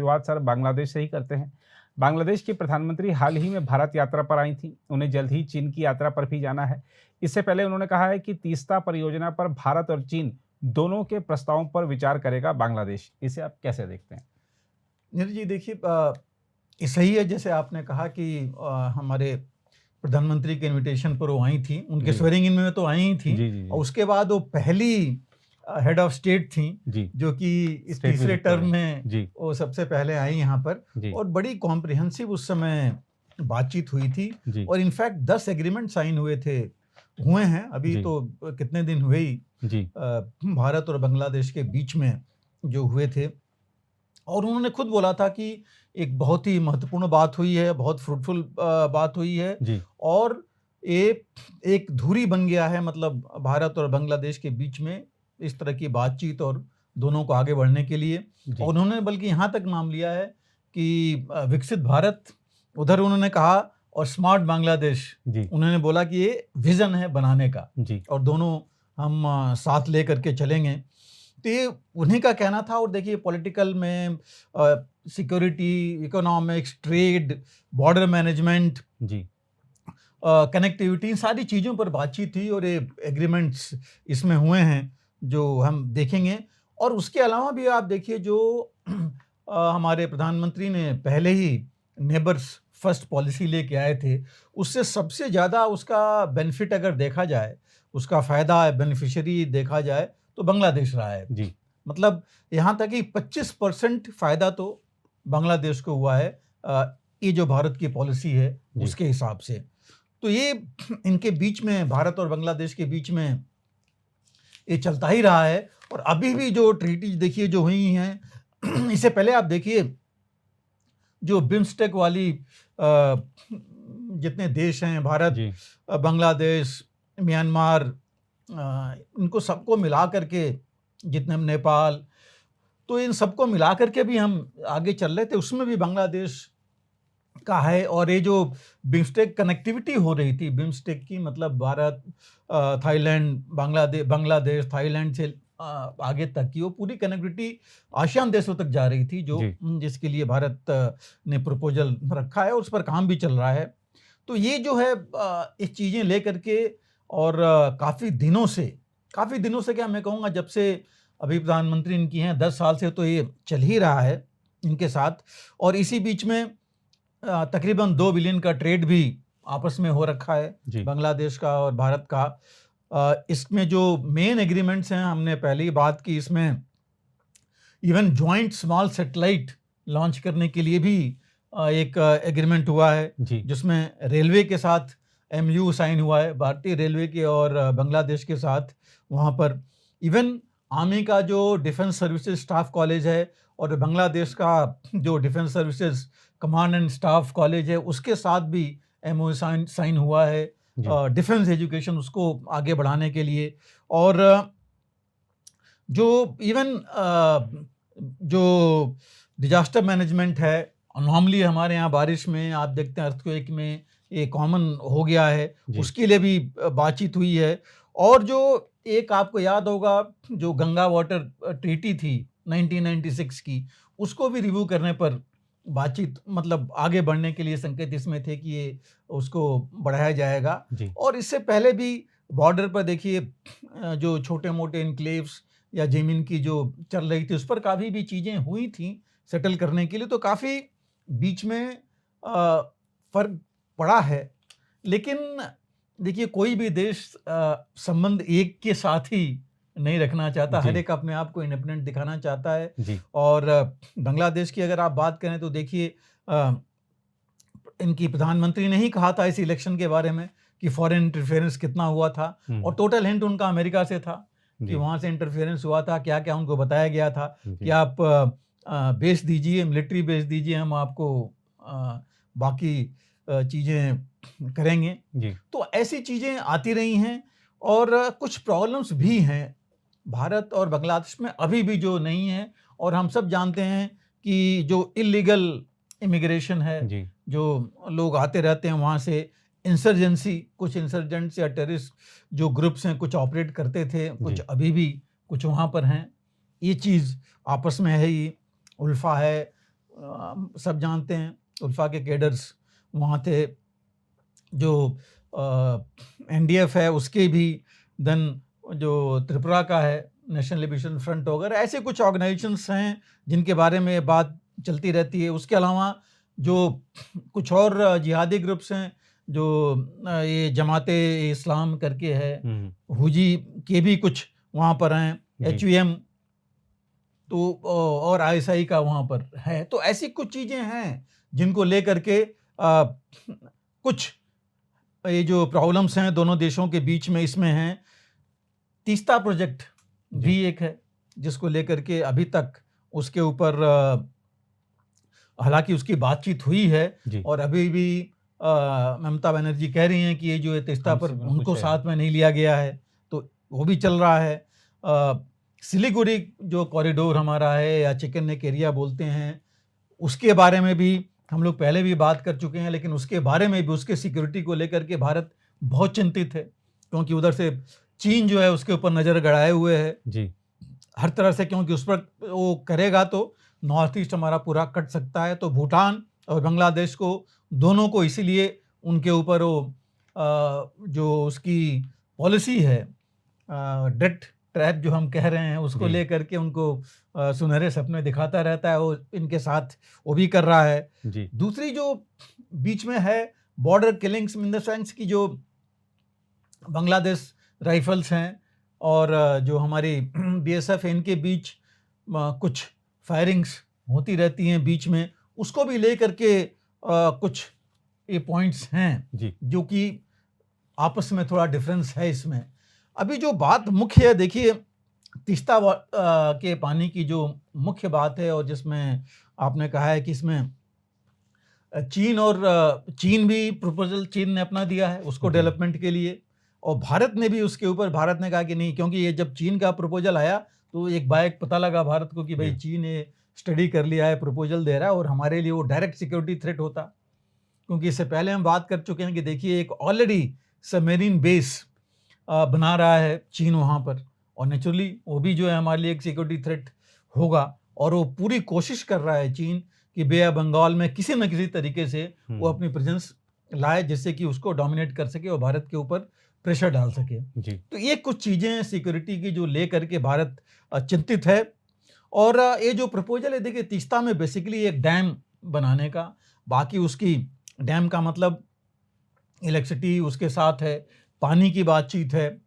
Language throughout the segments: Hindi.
शुरुआत सर बांग्लादेश से ही करते हैं। बांग्लादेश की प्रधानमंत्री हाल ही में भारत यात्रा पर आई थीं। उन्हें जल्द ही चीन की यात्रा पर भी जाना है। इससे पहले उन्होंने कहा है कि तीस्ता परियोजना पर भारत और चीन दोनों के प्रस्तावों पर विचार करेगा बांग्लादेश। इसे आप कैसे देखते हैं? नीरज जी देखिए, ये सही है जैसे आपने कहा कि हमारे प्रधानमंत्री के इनविटेशन पर वो आई थी, उनके जी। स्वेरिंग इन में तो आई ही थी। जी, जी, और जी। उसके बाद वो पहली हेड ऑफ स्टेट थी जी, जो कि इस स्टेट तीसरे विजिट कर रहे टर्म हैं। में जी, वो सबसे पहले आई यहाँ पर। जी, और बड़ी कॉम्प्रिहेंसिव उस समय बातचीत हुई थी। जी, और इनफैक्ट 10 एग्रीमेंट साइन हुए हैं अभी जी, तो कितने दिन हुए ही जी, भारत और बांग्लादेश के बीच में जो हुए थे। और उन्होंने खुद बोला था कि एक बहुत ही महत्वपूर्ण बात हुई है, बहुत फ्रूटफुल बात हुई है। जी, और ये एक धुरी बन गया है, मतलब भारत और बांग्लादेश के बीच में इस तरह की बातचीत और दोनों को आगे बढ़ने के लिए। और जी, उन्होंने बल्कि यहाँ तक नाम लिया है कि विकसित भारत उधर उन्होंने कहा, और स्मार्ट बांग्लादेश जी, उन्होंने बोला कि ये विजन है बनाने का, जी, और दोनों हम साथ लेकर के चलेंगे। तो ये उन्हीं का कहना था। और देखिए पॉलिटिकल में security, economics, trade, border management, जी, कनेक्टिविटी, इन सारी चीज़ों पर बातचीत थी और ये एग्रीमेंट्स इसमें हुए हैं जो हम देखेंगे। और उसके अलावा भी आप देखिए जो हमारे प्रधानमंत्री ने पहले ही नेबर्स फर्स्ट पॉलिसी लेके आए थे, उससे सबसे ज़्यादा उसका बेनिफिट अगर देखा जाए, उसका फ़ायदा बेनिफिशियरी देखा जाए तो बांग्लादेश रहा है। जी, मतलब यहाँ तक कि 25% फ़ायदा तो बांग्लादेश को हुआ है, ये जो भारत की पॉलिसी है जी, उसके हिसाब से। तो ये इनके बीच में, भारत और बांग्लादेश के बीच में ये चलता ही रहा है। और अभी भी जो ट्रीटीज देखिए जो हुई हैं इससे पहले आप देखिए जो बिम्स्टेक वाली जितने देश हैं, भारत, जी, बांग्लादेश, म्यांमार, इनको सबको मिला करके, जितने हम, नेपाल, तो इन सबको मिला करके भी हम आगे चल रहे थे, उसमें भी बांग्लादेश का है। और ये जो बिम्स्टेक कनेक्टिविटी हो रही थी, बिम्स्टेक की मतलब भारत, थाईलैंड, बांग्लादेश थाईलैंड से आगे तक की वो पूरी कनेक्टिविटी आसियान देशों तक जा रही थी, जो जी, जिसके लिए भारत ने प्रपोजल रखा है और उस पर काम भी चल रहा है। तो ये जो है इस चीज़ें लेकर के, और काफ़ी दिनों से क्या मैं कहूँगा, जब से अभी प्रधानमंत्री इनकी हैं 10 साल से, तो ये चल ही रहा है इनके साथ। और इसी बीच में तकरीबन 2 बिलियन का ट्रेड भी आपस में हो रखा है, जी, बांग्लादेश का और भारत का। इसमें जो मेन एग्रीमेंट्स हैं, हमने पहले ही बात की, इसमें even joint small satellite launch करने के लिए भी एक एग्रीमेंट हुआ है, जी, जिसमें रेलवे के साथ एमयू साइन हुआ है, भारतीय रेलवे के और बांग्लादेश के साथ। वहाँ पर इवन आर्मी का जो डिफेंस सर्विसेज स्टाफ कॉलेज है, और बांग्लादेश का जो defence services command and staff college है, उसके साथ भी एमओयू साइन हुआ है, जी, डिफेंस एजुकेशन उसको आगे बढ़ाने के लिए। और जो इवन जो डिजास्टर मैनेजमेंट है, नॉर्मली हमारे यहाँ बारिश में आप देखते हैं, अर्थक्वेक में ये कॉमन हो गया है, जी, उसके लिए भी बातचीत हुई है। और जो एक आपको याद होगा, जो गंगा वाटर ट्रीटी थी 1996 की, उसको भी रिव्यू करने पर बातचीत, मतलब आगे बढ़ने के लिए संकेत इसमें थे कि ये उसको बढ़ाया जाएगा। जी, और इससे पहले भी बॉर्डर पर देखिए जो छोटे मोटे इनक्लेव्स या ज़मीन की जो चल रही थी, उस पर काफ़ी भी चीज़ें हुई थी सेटल करने के लिए, तो काफ़ी बीच में फ़र्क पड़ा है। लेकिन देखिए कोई भी देश संबंध एक के साथ ही नहीं रखना चाहता, हर जी, एक अपने आप को इंडिपेंडेंट दिखाना चाहता है। जी, और बांग्लादेश की अगर आप बात करें तो देखिए इनकी प्रधानमंत्री ने ही कहा था इस इलेक्शन के बारे में कि फॉरेन इंटरफेरेंस कितना हुआ था, और हुँ, टोटल हिंट उनका अमेरिका से था कि जी, वहाँ से इंटरफेरेंस हुआ था, क्या क्या उनको बताया गया था कि जी, आप बेस दीजिए, मिलिट्री बेस दीजिए, हम आपको बाकी चीज़ें करेंगे। जी, तो ऐसी चीज़ें आती रही हैं। और कुछ प्रॉब्लम्स भी हैं भारत और बांग्लादेश में अभी भी जो नहीं है। और हम सब जानते हैं कि जो इलीगल इमिग्रेशन है, जी, जो लोग आते रहते हैं वहाँ से, इंसर्जेंसी, कुछ इंसर्जेंट्स या टेररिस्ट जो ग्रुप्स हैं कुछ ऑपरेट करते थे, कुछ जी, अभी भी कुछ वहाँ पर हैं। ये चीज़ आपस में है ही, उल्फा है, सब जानते हैं, उल्फा के कैडर्स वहाँ थे, जो एनडीएफ है उसके भी, देन जो त्रिपुरा का है नेशनल लिबरेशन फ्रंट वगैरह, ऐसे कुछ ऑर्गेनाइजेशंस हैं जिनके बारे में बात चलती रहती है। उसके अलावा जो कुछ और जिहादी ग्रुप्स हैं, जो ये जमाते इस्लाम करके है, हुजी के भी कुछ वहाँ पर हैं, HUM तो और ISI का वहाँ पर है। तो ऐसी कुछ चीज़ें हैं जिनको लेकर के कुछ ये जो प्रॉब्लम्स हैं दोनों देशों के बीच में इसमें हैं। तीस्ता प्रोजेक्ट भी एक है जिसको लेकर के अभी तक उसके ऊपर हालांकि उसकी बातचीत हुई है और अभी भी ममता बनर्जी कह रही हैं कि ये जो है तीस्ता पर उनको साथ में नहीं लिया गया है, तो वो भी चल रहा है। सिलीगुड़ी जो कॉरिडोर हमारा है या चिकन नेक एरिया बोलते हैं, उसके बारे में भी हम लोग पहले भी बात कर चुके हैं, लेकिन उसके बारे में भी उसके सिक्योरिटी को लेकर के भारत बहुत चिंतित है, क्योंकि उधर से चीन जो है उसके ऊपर नज़र गड़ाए हुए है जी हर तरह से, क्योंकि उस पर वो करेगा तो नॉर्थ ईस्ट हमारा पूरा कट सकता है। तो भूटान और बांग्लादेश को दोनों को इसीलिए उनके ऊपर वो जो उसकी पॉलिसी है डेट ट्रैप जो हम कह रहे हैं उसको लेकर के उनको सुनहरे सपने दिखाता रहता है, वो इनके साथ वो भी कर रहा है जी। दूसरी जो बीच में है border killings in the sense की जो बांग्लादेश राइफल्स हैं और जो हमारी BSF है, इनके बीच कुछ फायरिंग्स होती रहती हैं बीच में, उसको भी लेकर के कुछ ये पॉइंट्स हैं जी, जो कि आपस में थोड़ा डिफरेंस है इसमें। अभी जो बात मुख्य है, देखिए तीस्ता के पानी की जो मुख्य बात है और जिसमें आपने कहा है कि इसमें चीन भी प्रपोजल चीन ने अपना दिया है उसको डेवलपमेंट के लिए, और भारत ने भी उसके ऊपर, भारत ने कहा कि नहीं, क्योंकि ये जब चीन का प्रपोजल आया तो एक बाइक पता लगा भारत को कि भाई चीन ने स्टडी कर लिया है, प्रपोजल दे रहा है और हमारे लिए वो डायरेक्ट सिक्योरिटी थ्रेट होता, क्योंकि इससे पहले हम बात कर चुके हैं कि देखिए एक ऑलरेडी सबमरीन बेस बना रहा है चीन वहाँ पर, और नेचुरली वो भी जो है हमारे लिए एक सिक्योरिटी थ्रेट होगा, और वो पूरी कोशिश कर रहा है चीन कि बे ऑफ बंगाल में किसी न किसी तरीके से वो अपनी प्रेजेंस लाए जिससे कि उसको डोमिनेट कर सके और भारत के ऊपर प्रेशर डाल सके जी। तो ये कुछ चीज़ें सिक्योरिटी की जो ले करके भारत चिंतित है। और ये जो प्रपोजल है, देखिए तीस्ता में बेसिकली एक डैम बनाने का, बाकी उसकी डैम का मतलब इलेक्ट्रिसिटी उसके साथ है, पानी की बातचीत है।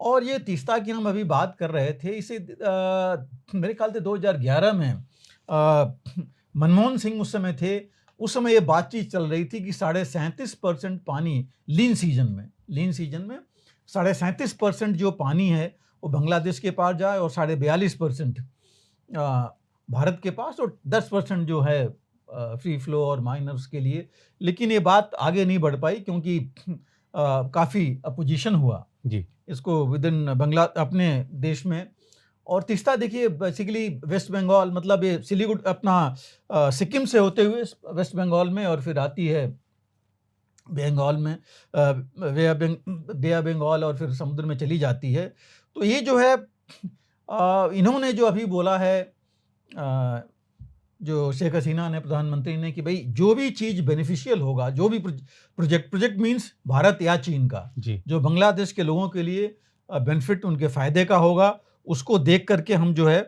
और ये तीस्ता की हम अभी बात कर रहे थे, इसे मेरे ख्याल से 2011 में मनमोहन सिंह उस समय थे, उस समय ये बातचीत चल रही थी कि 37.5% पानी लीन सीजन में 37.5% जो पानी है वो बांग्लादेश के पास जाए और 42.5% भारत के पास, और 10% जो है फ्री फ्लो और माइनर्स के लिए। लेकिन ये बात आगे नहीं बढ़ पाई क्योंकि काफ़ी अपोजिशन हुआ जी इसको विद इन अपने देश में। और तीस्ता देखिए बेसिकली वेस्ट बंगाल, मतलब ये सिलीगुड़ी अपना सिक्किम से होते हुए वेस्ट बंगाल में और फिर आती है बंगाल में बे ऑफ बंगाल और फिर समुद्र में चली जाती है। तो ये जो है इन्होंने जो अभी बोला है जो शेख हसीना ने, प्रधानमंत्री ने, कि भाई जो भी चीज़ बेनिफिशियल होगा, जो भी प्रोजेक्ट मीन्स भारत या चीन का जी, जो बांग्लादेश के लोगों के लिए बेनिफिट उनके फ़ायदे का होगा, उसको देख करके हम जो है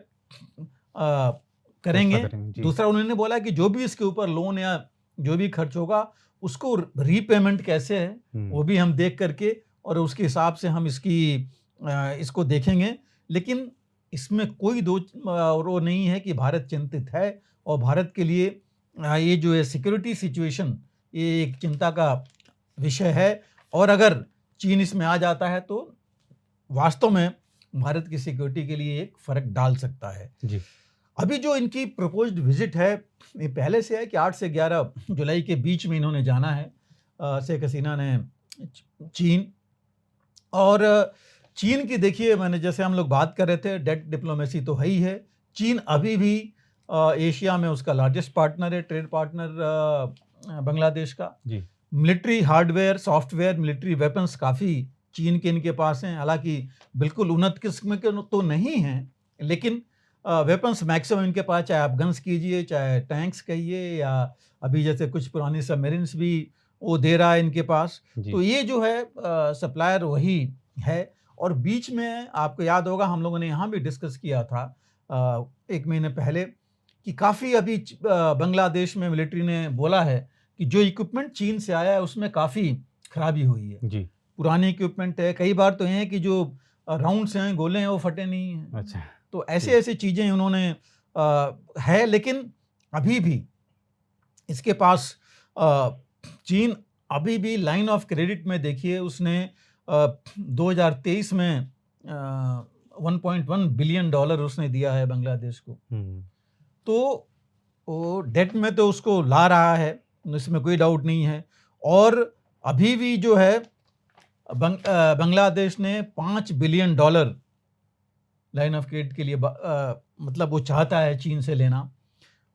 करेंगे। दूसरा उन्होंने बोला कि जो भी इसके ऊपर लोन या जो भी खर्च होगा उसको रीपेमेंट कैसे है वो भी हम देख करके और उसके हिसाब से हम इसको देखेंगे। लेकिन इसमें कोई दो वो नहीं है कि भारत चिंतित है, और भारत के लिए ये जो है सिक्योरिटी सिचुएशन ये एक चिंता का विषय है, और अगर चीन इसमें आ जाता है तो वास्तव में भारत की सिक्योरिटी के लिए एक फ़र्क डाल सकता है जी। अभी जो इनकी प्रपोज्ड विजिट है ये पहले से है कि 8 से 11 जुलाई के बीच में इन्होंने जाना है शेख हसीना ने चीन। और चीन की देखिए, मैंने जैसे हम लोग बात कर रहे थे, डेट डिप्लोमेसी तो है ही है। चीन अभी भी एशिया में उसका लार्जेस्ट पार्टनर है, ट्रेड पार्टनर बांग्लादेश का जी। Military hardware, software, military weapons काफ़ी चीन के इनके पास हैं, हालांकि बिल्कुल उन्नत किस्म के तो नहीं हैं, लेकिन वेपन्स मैक्सिमम इनके पास, चाहे आप गन्स कीजिए, चाहे टैंक्स कहिए, या अभी जैसे कुछ पुरानी सबमरीन्स भी वो दे रहा है इनके पास। जी। तो ये जो है सप्लायर वही है। और बीच में आपको याद होगा हम लोगों ने यहाँ भी डिस्कस किया था 1 महीने पहले कि काफ़ी अभी बांग्लादेश में मिलिट्री ने बोला है कि जो इक्विपमेंट चीन से आया है उसमें काफ़ी खराबी हुई है। जी। पुरानी इक्विपमेंट है, कई बार तो ये है कि जो राउंड्स हैं, गोले हैं, वो फटे नहीं हैं। अच्छा। तो ऐसे ऐसी चीज़ें उन्होंने है, लेकिन अभी भी इसके पास चीन अभी भी लाइन ऑफ क्रेडिट में देखिए उसने 2023 में 1.1 बिलियन डॉलर उसने दिया है बांग्लादेश को। तो वो डेट में तो उसको ला रहा है, इसमें कोई डाउट नहीं है। और अभी भी जो है बांग्लादेश ने 5 billion dollar line of credit के लिए मतलब वो चाहता है चीन से लेना।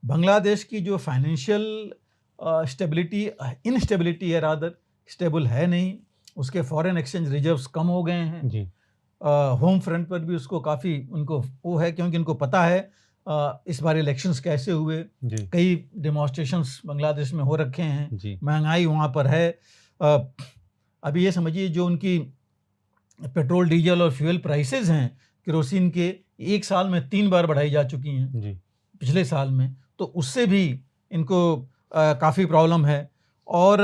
बांग्लादेश की जो फाइनेंशियल इनस्टेबिलिटी है, रादर स्टेबल है नहीं, उसके फॉरेन एक्सचेंज रिजर्व्स कम हो गए हैं जी। होम फ्रंट पर भी उसको काफ़ी उनको वो है, क्योंकि उनको पता है इस बार इलेक्शंस कैसे हुए। जी। कई डेमोन्स्ट्रेशंस बांग्लादेश में हो रखे हैं, जी। महंगाई वहाँ पर है। अभी ये समझिए जो उनकी पेट्रोल डीजल और फ्यूल प्राइसेस हैं केरोसिन के, 1 साल में 3 बार बढ़ाई जा चुकी हैं जी। पिछले साल में, तो उससे भी इनको काफ़ी प्रॉब्लम है। और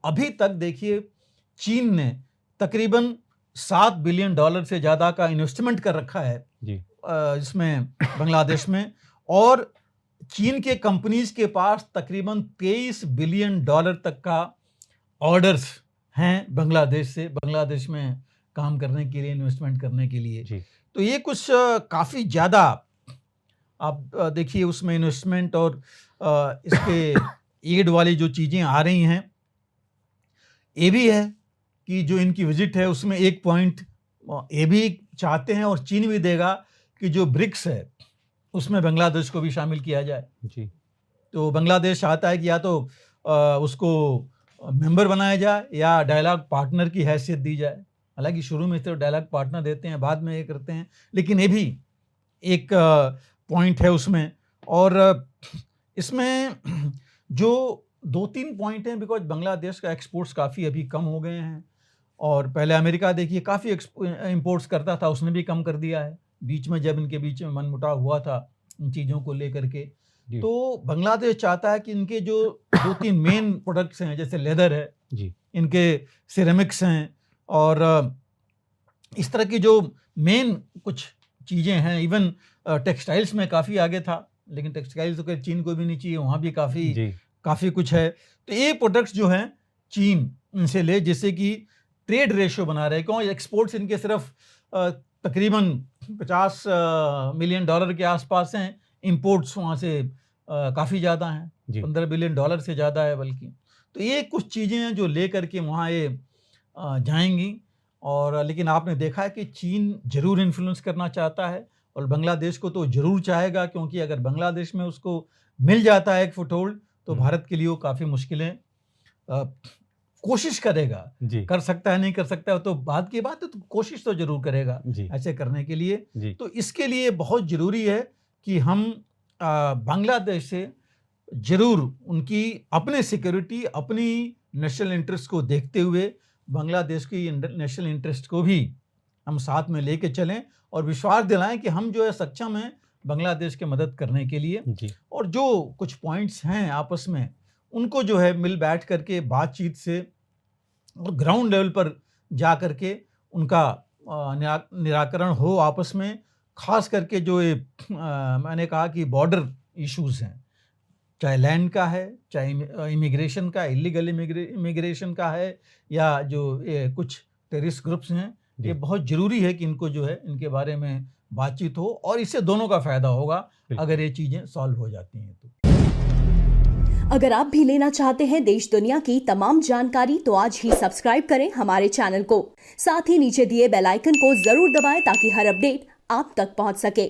अभी तक देखिए चीन ने तकरीबन 7 बिलियन डॉलर से ज़्यादा का इन्वेस्टमेंट कर रखा है जी। इसमें बांग्लादेश में, और चीन के कंपनीज के पास तकरीबन 23 बिलियन डॉलर तक का ऑर्डर्स हैं बांग्लादेश में काम करने के लिए, इन्वेस्टमेंट करने के लिए। जी। तो ये कुछ काफ़ी ज़्यादा आप देखिए उसमें इन्वेस्टमेंट और इसके एड वाली जो चीज़ें आ रही हैं, ये भी है कि जो इनकी विजिट है उसमें एक पॉइंट ये भी चाहते हैं और चीन भी देगा कि जो ब्रिक्स है उसमें बांग्लादेश को भी शामिल किया जाए। जी। तो बांग्लादेश चाहता है कि या तो उसको मेंबर बनाया जाए या डायलॉग पार्टनर की हैसियत दी जाए। हालांकि शुरू में तो डायलॉग पार्टनर देते हैं, बाद में ये करते हैं, लेकिन ये भी एक पॉइंट है उसमें। और इसमें जो 2-3 पॉइंट हैं, बिकॉज बांग्लादेश का एक्सपोर्ट्स काफ़ी अभी कम हो गए हैं, और पहले अमेरिका देखिए काफ़ी इंपोर्ट्स करता था, उसने भी कम कर दिया है बीच में, जब इनके बीच में मनमुटाव हुआ था इन चीज़ों को लेकर के। तो बांग्लादेश चाहता है कि इनके जो 2-3 मेन प्रोडक्ट्स हैं, जैसे लेदर है जी। इनके, सिरेमिक्स हैं, और इस तरह की जो मेन कुछ चीज़ें हैं, इवन टेक्सटाइल्स में काफ़ी आगे था, लेकिन टेक्सटाइल्स तो चीन को भी नहीं चाहिए, वहाँ भी काफ़ी कुछ है। तो ये प्रोडक्ट्स जो हैं चीन इनसे ले, जिससे कि ट्रेड रेशियो बना रहे, क्यों एक्सपोर्ट्स इनके सिर्फ तकरीबन 50 मिलियन डॉलर के आसपास हैं, इंपोर्ट्स वहाँ से काफ़ी ज़्यादा हैं, 15 बिलियन डॉलर से ज़्यादा है बल्कि। तो ये कुछ चीज़ें हैं जो ले करके वहाँ ये जाएंगी। और लेकिन आपने देखा है कि चीन ज़रूर इन्फ्लुएंस करना चाहता है, और बांग्लादेश को तो ज़रूर चाहेगा, क्योंकि अगर बांग्लादेश में उसको मिल जाता है एक फुटहोल्ड, तो भारत के लिए वो काफ़ी मुश्किलें कोशिश करेगा। कर सकता है नहीं कर सकता है तो बात की बात है, तो कोशिश तो ज़रूर करेगा ऐसे करने के लिए। तो इसके लिए बहुत ज़रूरी है कि हम बांग्लादेश से ज़रूर उनकी अपने सिक्योरिटी, अपनी नेशनल इंटरेस्ट को देखते हुए बांग्लादेश की नेशनल इंटरेस्ट को भी हम साथ में लेके चलें, और विश्वास दिलाएं कि हम जो है सक्षम हैं बांग्लादेश की मदद करने के लिए। और जो कुछ पॉइंट्स हैं आपस में, उनको जो है मिल बैठ करके बातचीत से और ग्राउंड लेवल पर जा करके उनका निराकरण हो आपस में। खास करके जो ये मैंने कहा कि बॉर्डर इश्यूज हैं, चाहे लैंड का है, चाहे इमिग्रेशन का, इलीगल इमिग्रेशन का है, या जो ये कुछ टेररिस्ट ग्रुप्स हैं, ये बहुत ज़रूरी है कि इनको जो है इनके बारे में बातचीत हो, और इससे दोनों का फ़ायदा होगा अगर ये चीज़ें सॉल्व हो जाती हैं तो। अगर आप भी लेना चाहते हैं देश दुनिया की तमाम जानकारी, तो आज ही सब्सक्राइब करें हमारे चैनल को। साथ ही नीचे दिए बेल आइकन को जरूर दबाएं ताकि हर अपडेट आप तक पहुंच सके।